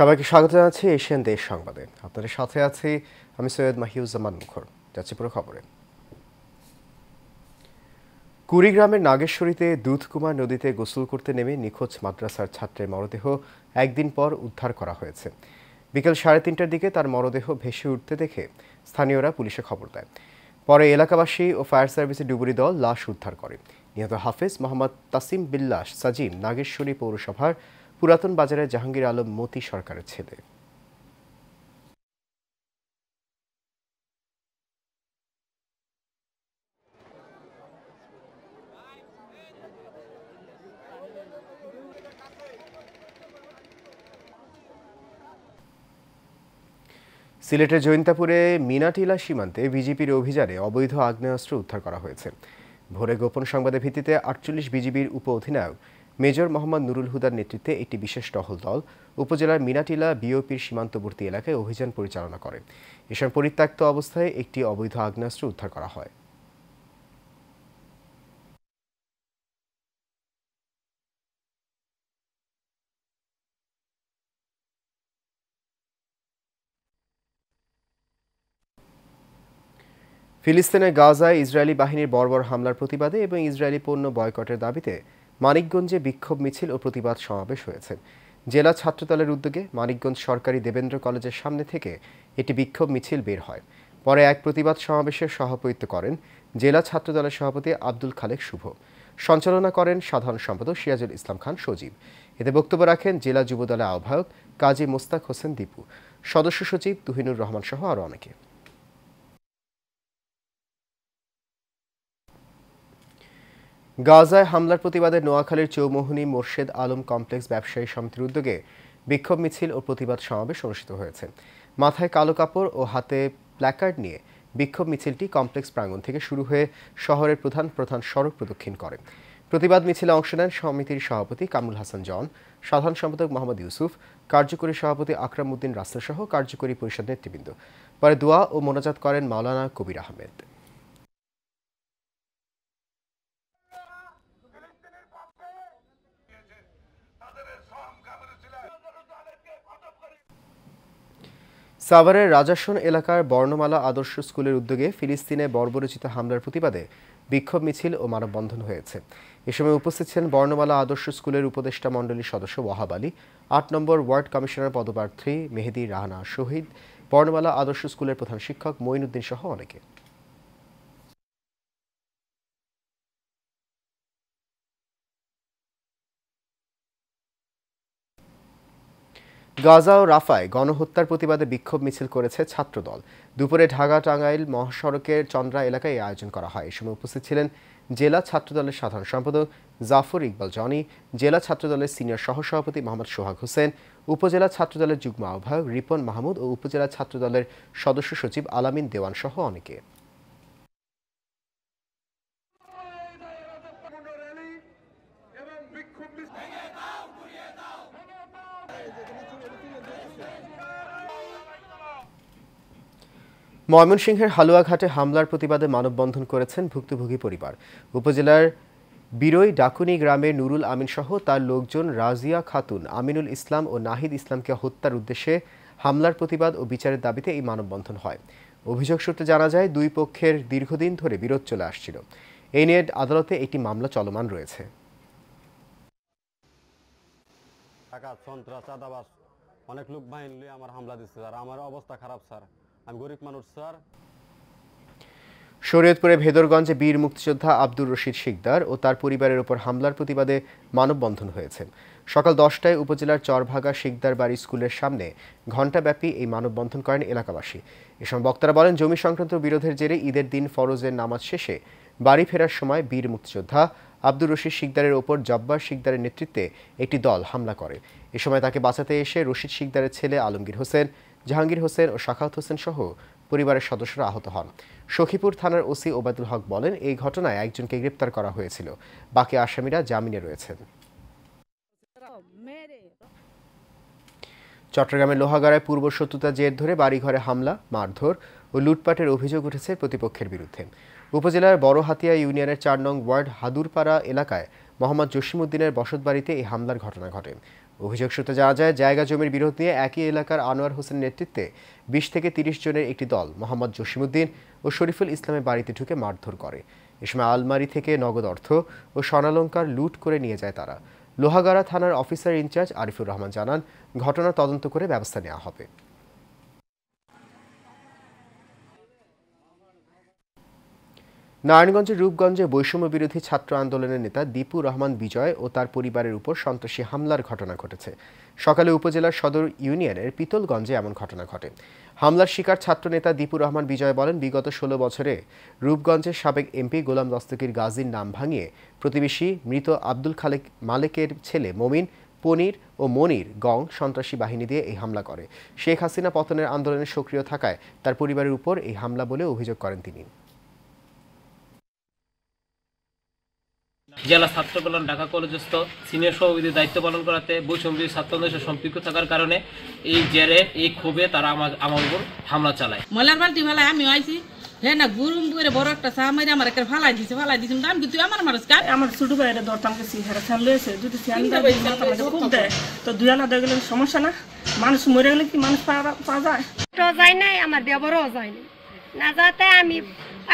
সবাইকে স্বাগত জানাচ্ছি এশিয়ান দেশ সংবাদে। আপনাদের সাথে আছি আমি সৈয়দ মাহিউজ্জামান মুখর। যাচ্ছি পুরো খবরে। কুড়িগ্রামের নাগেশ্বরীতে দুধকুমার নদীতে গোসল করতে নেমে নিখোঁজ মাদ্রাসার ছাত্রের মরদেহ একদিন পর উদ্ধার করা হয়েছে। বিকেল 3:30টার দিকে তার মরদেহ ভেসে উঠতে দেখে স্থানীয়রা পুলিশে খবর দেয়। পরে এলাকাবাসী ও ফায়ার সার্ভিসের ডুবুরি দল লাশ উদ্ধার করে। নিহত হাফেজ মোহাম্মদ তাসিম বিল্লাহ সাজিম নাগেশ্বরী পৌরসভার পুরাতন বাজারের জাহাঙ্গীর আলম মতি সরকারের ছেলে। সিলেটের জৈন্তাপুরে মিনাটিলা সীমান্তে বিজিবির অভিযানে অবৈধ আগ্নেয়াস্ত্র উদ্ধার করা হয়েছে। ভোরে গোপন সংবাদের ভিত্তিতে 48 বিজিবির উপ অধিনায়ক মেজর মোহাম্মদ নুরুল হুদার নেতৃত্বে একটি বিশেষ টহল দল উপজেলার মিনাটিলা বিওপির সীমান্তবর্তী এলাকায় অভিযান পরিচালনা করে। এসব পরিত্যক্ত অবস্থায় একটি অবৈধ আগ্নেয়াস্ত্র উদ্ধার করা হয়। ফিলিস্তিনের গাজায় ইসরায়েলি বাহিনীর বর্বর হামলার প্রতিবাদে এবং ইসরায়েলি পণ্য বয়কটের দাবিতে মানিকগঞ্জে বিক্ষোভ মিছিল ও প্রতিবাদ সমাবেশ হয়েছে। জেলা ছাত্রদলের উদ্যোগে মানিকগঞ্জ সরকারি দেবেন্দ্র কলেজের সামনে থেকে একটি বিক্ষোভ মিছিল বের হয়। পরে এক প্রতিবাদ সমাবেশের সভাপতিত্ব করেন জেলা ছাত্রদলের সভাপতি আব্দুল খালেক শুভ। সঞ্চালনা করেন সাধারণ সম্পাদক সিরাজুল ইসলাম খান সজীব। এতে বক্তব্য রাখেন জেলা যুবদলের আহ্বায়ক কাজী মোস্তাক হোসেন দীপু, সদস্য সচিব তুহিনুর রহমান সহ আরও অনেকে। গাজায় হামলার প্রতিবাদে নোয়াখালীর চৌমোহনী মোর্শেদ আলম কমপ্লেক্স ব্যবসায়ী সমিতির উদ্যোগে বিক্ষোভ মিছিল ও প্রতিবাদ সমাবেশ অনুষ্ঠিত হয়েছে। মাথায় কালো কাপড় ও হাতে প্ল্যাকার্ড নিয়ে বিক্ষোভ মিছিলটি কমপ্লেক্স প্রাঙ্গণ থেকে শুরু হয়ে শহরের প্রধান প্রধান সড়ক প্রদক্ষিণ করে। প্রতিবাদ মিছিলে অংশ নেন সমিতির সভাপতি কামরুল হাসান জন, সাধারণ সম্পাদক মোহাম্মদ ইউসুফ, কার্যকরী সভাপতি আকরাম উদ্দিন রাসেল সহ কার্যকরী পরিষদ নেতৃবৃন্দ। পরে দোয়া ও মোনাজাত করেন মাওলানা কবির আহমেদ। সাভারের রাজাসন এলাকার বর্ণমালা আদর্শ স্কুলের উদ্যোগে ফিলিস্তিনে বর্বরচিত হামলার প্রতিবাদে বিক্ষোভ মিছিল ও মানববন্ধন হয়েছে। এ সময় উপস্থিত ছিলেন বর্ণমালা আদর্শ স্কুলের উপদেষ্টা মণ্ডলীর সদস্য ওয়াহাব আলী, ৮ নম্বর ওয়ার্ড কমিশনার পদপ্রার্থী মেহেদি রাহানা শহীদ, বর্ণমালা আদর্শ স্কুলের প্রধান শিক্ষক মঈনুদ্দিন সহ অনেকে। গাজা ও রাফায় গণহত্যার প্রতিবাদে বিক্ষোভ মিছিল করেছে ছাত্রদল। দুপুরে ঢাকা টাঙ্গাইল মহাসড়কের চন্দ্রা এলাকায় এই আয়োজন করা হয়। এ সময় উপস্থিত ছিলেন জেলা ছাত্রদলের সাধারণ সম্পাদক জাফর ইকবাল জনি, জেলা ছাত্রদলের সিনিয়র সহসভাপতি মোহাম্মদ সোহাগ হোসেন, উপজেলা ছাত্রদলের যুগ্ম আহ্বায়ক রিপন মাহমুদ ও উপজেলা ছাত্রদলের সদস্য সচিব আলামিন দেওয়ান সহ অনেকে। ময়মনসিংহের হালুয়াঘাটে হামলার প্রতিবাদে মানববন্ধন করেছেন ভুক্তভোগী পরিবার। উপজেলার বিরই ডাকুনি গ্রামের নুরুল আমিন সহ তার লোকজন রাজিয়া খাতুন, আমিনুল ইসলাম ও নাহিদ ইসলামকে হত্যার উদ্দেশ্যে হামলার প্রতিবাদ ও বিচারের দাবিতে এই মানববন্ধন হয়। অভিযোগ সূত্রে জানা যায়, দুই পক্ষের দীর্ঘদিন ধরে বিরোধ চলে আসছিল। এই নিয়ে আদালতে একটি মামলা চলমান রয়েছে। অনেক লোক বাহিনী আমার হামলা দিচ্ছে স্যার, আমার অবস্থা খারাপ স্যার, আমি গরিব মানুষ স্যার। শরীয়তপুরে ভেদরগঞ্জে বীর মুক্তিযোদ্ধা আব্দুর রশিদ শিকদার ও তার পরিবারের উপর হামলার প্রতিবাদে মানববন্ধন হয়েছে। সকাল 10টায় উপজেলার চরভাগা শিকদার বাড়ি স্কুলের সামনে ঘণ্টাব্যাপী এই মানববন্ধন করেন এলাকাবাসী। এ সময় বক্তারা বলেন, জমি সংক্রান্ত বিরোধের জেরে ঈদের দিন ফরজের নামাজ শেষে বাড়ি ফেরার সময় বীর মুক্তিযোদ্ধা আব্দুর রশিদ শিকদারের ওপর জব্বার শিকদারের নেতৃত্বে একটি দল হামলা করে। এ সময় তাকে বাঁচাতে এসে রশিদ শিকদারের ছেলে আলমগীর হোসেন, জাহাঙ্গীর হোসেন ও শাখাওয়াত হোসেন সহ পরিবারের সদস্যরা আহত হন। সখীপুর থানার ওসি ওবায়দুল হক বলেন, এই ঘটনায় একজনকে গ্রেপ্তার করা হয়েছিল, বাকি আসামিরা জামিনে রয়েছেন। চট্টগ্রামের লোহাগাড়ায় পূর্ব শত্রুতার জের ধরে বাড়িঘরে হামলা, মারধর ও লুটপাটের অভিযোগ উঠেছে প্রতিপক্ষের বিরুদ্ধে। উপজেলার বড়হাতিয়া ইউনিয়নের ৪ নং ওয়ার্ড হাদুরপাড়া এলাকায় মোহাম্মদ জসিম উদ্দিনের বসতবাড়িতে এই হামলার ঘটনা ঘটে। অভিযোগ সূত্রে জানা যায়, জায়গা জমির বিরোধ নিয়ে একই এলাকার আনোয়ার হোসেনের নেতৃত্বে ২০ থেকে ৩০ জনের একটি দল মোহাম্মদ জসিমউদ্দিন ও শরীফুল ইসলামের বাড়িতে ঢুকে মারধর করে। এ সময় আলমারি থেকে নগদ অর্থ ও স্বর্ণালংকার লুট করে নিয়ে যায় তারা। লোহাগাড়া থানার অফিসার ইনচার্জ আরিফুর রহমান জানান, ঘটনা তদন্ত করে ব্যবস্থা নেওয়া হবে। নারায়ণগঞ্জের রূপগঞ্জে বৈষম্য বিরোধী ছাত্র আন্দোলনের নেতা দীপু রহমান বিজয় ও তার পরিবারের উপর সন্ত্রাসী হামলার ঘটনা ঘটেছে। সকালে উপজেলার সদর ইউনিয়নের পিতলগঞ্জে এমন ঘটনা ঘটে। হামলার শিকার ছাত্রনেতা দীপু রহমান বিজয় বলেন, বিগত ১৬ বছরে রূপগঞ্জের সাবেক এমপি গোলাম দস্তগীর গাজীর নাম ভাঙিয়ে প্রতিবেশী মৃত আব্দুল খালেক মালেকের ছেলে মমিন, পনির ও মনির গং সন্ত্রাসী বাহিনী দিয়ে এই হামলা করে। শেখ হাসিনা পতনের আন্দোলনে সক্রিয় থাকায় তার পরিবারের উপর এই হামলা বলে অভিযোগ করেন তিনি। জেলা ছাত্র কল্যাণ ঢাকা কলেজস্থ সিনিয়র সভাপতির দায়িত্ব পালন করাতে বৈষম্য ছাত্রদের সাথে সম্পৃক্ত থাকার কারণে এই জেরে এই ক্ষোভে তারা আমার উপর হামলা চালায়। ময়লার বালতি ফেলায় আমি আইছি, হ্যাঁ না গুরুম করে বড় একটা চা মেরে আমার একটা ফালাই দিছে দাম কিন্তু আমার মানুষ আমার ছোট ভাইয়ের দরদাম গেছি হেরা ফ্যান লয়েছে যদি খুব দেয় তো দুই আনা দিয়ে গেলে সমস্যা না। মানুষ মরে গেলে কি মানুষ পাওয়া যায়? যায় নাই, আমার দেবরও যায়নি না, যাতে আমি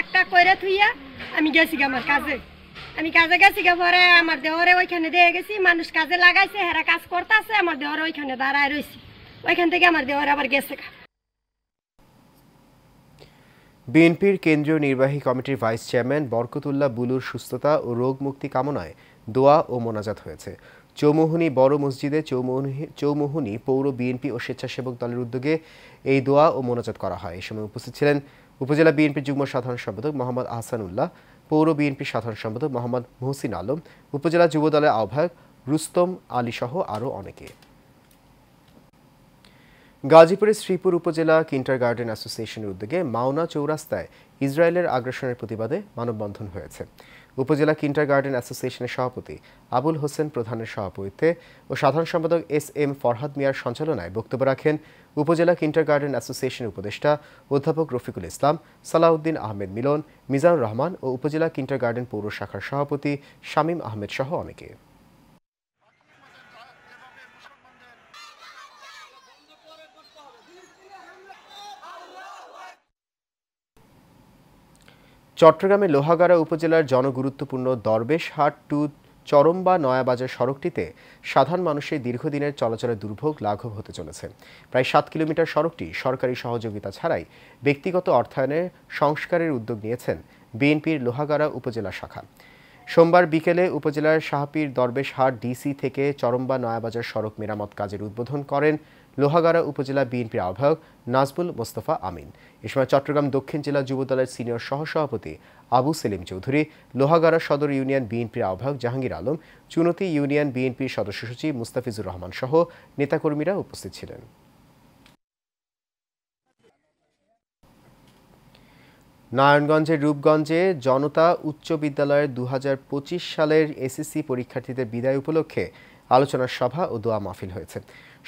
একটা করে থুইয়া আমি গেছি আমার কাজে। আমি কাজে গেছি পরে আমার দেহরে ওইখানে দিয়ে গেছি, মানুষ কাজে লাগাইছে, হেরা কাজ করতেছে, আমার দেহরে ওইখানে দাঁড়ায় রয়েছি, ওইখান থেকে আমার দেহরে আবার গেছে। বিএনপির কেন্দ্রীয় নির্বাহী কমিটির ভাইস চেয়ারম্যান বরকতুল্লাহ বুলুর সুস্থতা ও রোগ মুক্তি কামনায় দোয়া ও মোনাজাত হয়েছে। চৌমুহনী বড় মসজিদে চৌমুহনী পৌর বিএনপি ও স্বেচ্ছাসেবক দলের উদ্যোগে এই দোয়া ও মোনাজাত করা হয়। এ সময় উপস্থিত ছিলেন উপজেলা বিএনপির যুগ্ম সাধারণ সম্পাদক মোহাম্মদ আহসানুল্লাহ, পৌর বিএনপির সাধারণ সম্পাদক মোহাম্মদ মুহসিন আলম, উপজেলা যুব দলের আহ্বায়ক রুস্তম আলী সহ আরও অনেকে। গাজীপুরের শ্রীপুর উপজেলা কিন্ডারগার্টেন অ্যাসোসিয়েশনের উদ্যোগে মাওনা চৌরাস্তায় ইসরায়েলের আগ্রাসনের প্রতিবাদে মানববন্ধন হয়েছে। উপজেলা কিন্ডারগার্টেন অ্যাসোসিয়েশনের সভাপতি আবুল হোসেন প্রধানের সভাপতিত্বে ও সাধারণ সম্পাদক এস.এম. ফরহাদ মিয়ার সঞ্চালনায় বক্তব্য রাখেন উপজেলা কিন্ডারগার্টেন অ্যাসোসিয়েশনের উপদেষ্টা অধ্যাপক রফিকুল ইসলাম, সালাউদ্দিন আহমেদ মিলন, মিজানুর রহমান ও উপজেলা কিন্ডারগার্টেন পৌর শাখার সভাপতি শামীম আহমেদ সহ অনেকে। চট্টগ্রামের লোহাগাড়া উপজেলার জনগুরুত্বপূর্ণ দরবেশহাট টু চরম্বা নয়াবাজার সড়কটিতে সাধারণ মানুষের দীর্ঘদিনের চলাচলের দুর্ভোগ লাঘব হতে চলেছে। প্রায় ৭ কিলোমিটার সড়কটি সরকারি সহযোগিতা ছাড়াই ব্যক্তিগত অর্থায়নে সংস্কারের উদ্যোগ নিয়েছেন বিএনপির লোহাগাড়া উপজেলা শাখা। সোমবার বিকেলে উপজেলার শাহপীর দরবেশহাট ডিসি থেকে চরম্বা নয়াবাজার সড়ক মেরামত কাজের উদ্বোধন করেন লোহাগাড়া উপজেলা বিএনপির আহ্বায়ক নাজবুল মোস্তফা আমিন। এ সময় চট্টগ্রাম দক্ষিণ জেলা যুবদলের সিনিয়র সহসভাপতি আবু সেলিম চৌধুরী, লোহাগাড়া সদর ইউনিয়ন বিএনপির আহ্বায়ক জাহাঙ্গীর আলম, চুনতি ইউনিয়ন বিএনপির সদস্য সচিব মুস্তাফিজুর রহমান সহ নেতাকর্মীরা উপস্থিত ছিলেন। নারায়ণগঞ্জের রূপগঞ্জে জনতা উচ্চ বিদ্যালয়ের ২০২৫ সালের এসএসসি পরীক্ষার্থীদের বিদায় উপলক্ষে আলোচনা সভা ও দোয়া মাহফিল হয়েছে।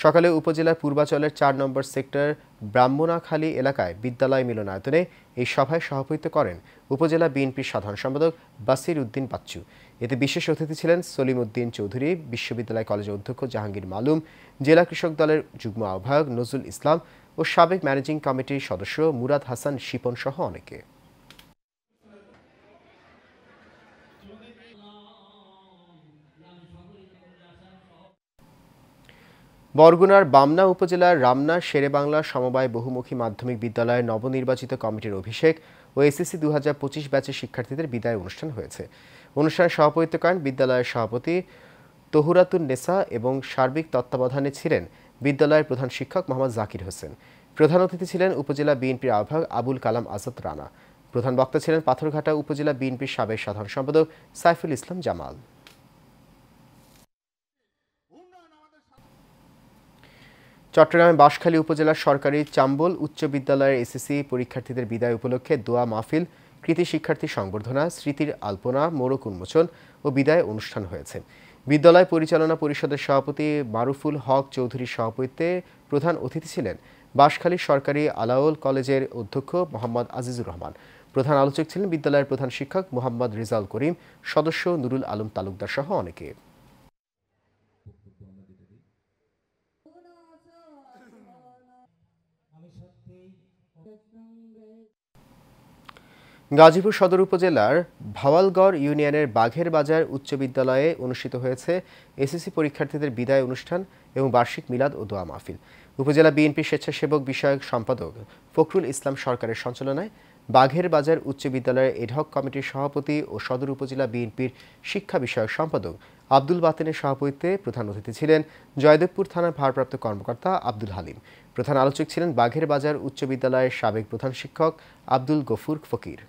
সকালে উপজেলার পূর্বাচলের ৪ নম্বর সেক্টর ব্রাহ্মণাখালী এলাকায় বিদ্যালয় মিলনায়তনে এই সভায় সভাপতিত্ব করেন উপজেলা বিএনপির সাধারণ সম্পাদক বাসির উদ্দিন বাচ্চু। এতে বিশেষ অতিথি ছিলেন সলিম উদ্দিন চৌধুরী, বিশ্ববিদ্যালয় কলেজের অধ্যক্ষ জাহাঙ্গীর মালুম, জেলা কৃষক দলের যুগ্ম আহ্বায়ক নজরুল ইসলাম ও সাবেক ম্যানেজিং কমিটির সদস্য মুরাদ হাসান শিপন সহ অনেকে। বরগুনার বামনা উপজেলার রামনা শেরেবাংলা সমবায় বহুমুখী মাধ্যমিক বিদ্যালয়ের নবনির্বাচিত কমিটির অভিষেক ও এসএসসি ২০২৫ ব্যাচের শিক্ষার্থীদের বিদায় অনুষ্ঠান হয়েছে। অনুষ্ঠানে সভাপতিত্ব করেন বিদ্যালয়ের সভাপতি তহুরাতুন নেসা এবং সার্বিক তত্ত্বাবধানে ছিলেন বিদ্যালয়ের প্রধান শিক্ষক মোহাম্মদ জাকির হোসেন। প্রধান অতিথি ছিলেন উপজেলা বিএনপির আহ্বায়ক আবুল কালাম আজাদ রানা। প্রধান বক্তা ছিলেন পাথরঘাটা উপজেলা বিএনপির সাবেক সাধারণ সম্পাদক সাইফুল ইসলাম জামাল। চট্টগ্রামের বাঁশখালী উপজেলার সরকারি চাম্বল উচ্চ বিদ্যালয়ের এসএসসি পরীক্ষার্থীদের বিদায় উপলক্ষে দোয়া মাহফিল, কৃতি শিক্ষার্থী সংবর্ধনা, স্মৃতির আলপনা, মোড়ক উন্মোচন ও বিদায় অনুষ্ঠান হয়েছে। বিদ্যালয় পরিচালনা পরিষদের সভাপতি মারুফুল হক চৌধুরীর সভাপতিত্বে প্রধান অতিথি ছিলেন বাঁশখালী সরকারি আলাওল কলেজের অধ্যক্ষ মোহাম্মদ আজিজুর রহমান। প্রধান আলোচক ছিলেন বিদ্যালয়ের প্রধান শিক্ষক মোহাম্মদ রিজাল করিম, সদস্য নুরুল আলম তালুকদার সহ অনেকে। গাজীপুর সদর উপজেলার ভাওয়ালগড় ইউনিয়নের বাঘের বাজার উচ্চ বিদ্যালয়ে অনুষ্ঠিত হয়েছে এসএসসি পরীক্ষার্থীদের বিদায় অনুষ্ঠান এবং বার্ষিক মিলাদ ও দোয়া মাহফিল। উপজেলা বিএনপি স্বেচ্ছাসেবক বিষয়ক সম্পাদক ফখরুল ইসলাম সরকারের সঞ্চালনায় বাঘের বাজার উচ্চ বিদ্যালয়ের এডহক কমিটির সভাপতি ও সদর উপজেলা বিএনপির শিক্ষা বিষয়ক সম্পাদক আব্দুল বাতেনের সভাপতিত্বে প্রধান অতিথি ছিলেন জয়দেবপুর থানার ভারপ্রাপ্ত কর্মকর্তা আব্দুল হালিম। প্রধান আলোচক ছিলেন বাঘের বাজার উচ্চ বিদ্যালয়ের সাবেক প্রধান শিক্ষক আব্দুল গফুর ফকির।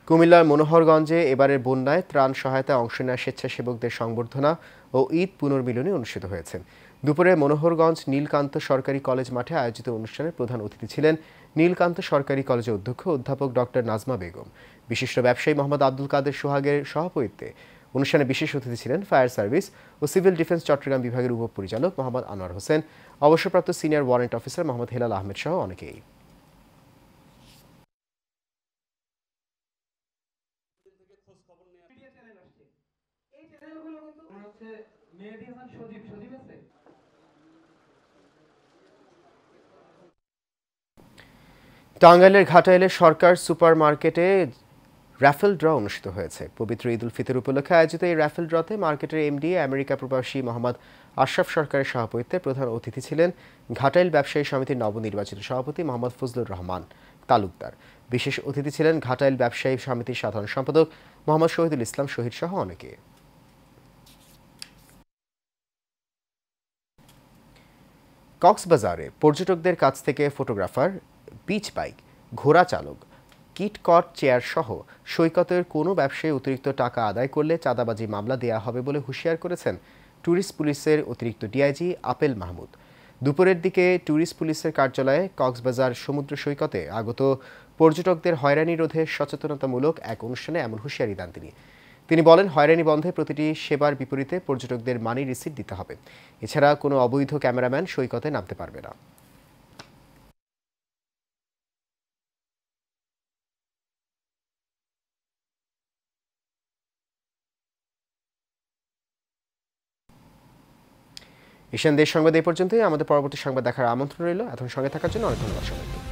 কুমিল্লার মনোহরগঞ্জে এবারের বন্যায় ত্রাণ সহায়তায় অংশ নেওয়া স্বেচ্ছাসেবকদের সংবর্ধনা ও ঈদ পুনর্মিলনী অনুষ্ঠিত হয়েছে। দুপুরে মনোহরগঞ্জ নীলকান্ত সরকারি কলেজ মাঠে আয়োজিত অনুষ্ঠানে প্রধান অতিথি ছিলেন নীলকান্ত সরকারি কলেজের অধ্যক্ষ অধ্যাপক ডক্টর নাজমা বেগম। বিশিষ্ট ব্যবসায়ী মোহাম্মদ আব্দুল কাদের সোহাগের সভাপতিত্বে অনুষ্ঠানে বিশেষ অতিথি ছিলেন ফায়ার সার্ভিস ও সিভিল ডিফেন্স চট্টগ্রাম বিভাগের উপপরিচালক মোহাম্মদ আনোয়ার হোসেন, অবসরপ্রাপ্ত senior warrant officer Mohammad Helal Ahmed সহ অনেকেই। টাঙ্গাইলের ঘাটাইলে সরকার সুপার মার্কেটে র্যাফেল ড্র অনুষ্ঠিত হয়েছে। পবিত্র ঈদ উল ফিতর উপলক্ষে আয়োজিত এই র্যাফেল ড্রতে মার্কেটের এমডি আমেরিকা প্রবাসী মোহাম্মদ আশরাফ সরকারের সভাপতিত্বে প্রধান অতিথি ছিলেন ঘাটাইল ব্যবসায়ী সমিতির নবনির্বাচিত সভাপতি মোহাম্মদ ফজলুর রহমান তালুকদার। বিশেষ অতিথি ছিলেন ঘাটাইল ব্যবসায়ী সমিতির সাধারণ সম্পাদক মোহাম্মদ শহীদুল ইসলাম শহীদ সহ অনেকে। কক্সবাজারে পর্যটকদের কাছ থেকে ফটোগ্রাফার, বিচ বাইক, ঘোড়া চালক, কিটকট চেয়ার সহ সৈকতের কোনো ব্যবসায়ী অতিরিক্ত টাকা আদায় করলে চাঁদাবাজি মামলা দেয়া হবে বলে হুঁশিয়ার করেছেন ট্যুরিস্ট পুলিশের অতিরিক্ত ডিআইজি আপেল মাহমুদ। দুপুরের দিকে ট্যুরিস্ট পুলিশের কার্যালয়ে কক্সবাজার সমুদ্র সৈকতে আগত পর্যটকদের হয়রানি রোধে সচেতনতামূলক এক অনুষ্ঠানে এমন হুঁশিয়ারি দেন তিনি বলেন, হয়রানি বন্ধে প্রতিটি সেবার বিপরীতে পর্যটকদের মানি রিসিট দিতে হবে। এছাড়া কোনো অবৈধ ক্যামেরাম্যান সৈকতে নামতে পারবে না। এশিয়ান দেশ সংবাদ এই পর্যন্তই। আমাদের পরবর্তী সংবাদ দেখার আমন্ত্রণ রইল। এখন সঙ্গে থাকার জন্য অনেক ধন্যবাদ সবাইকে।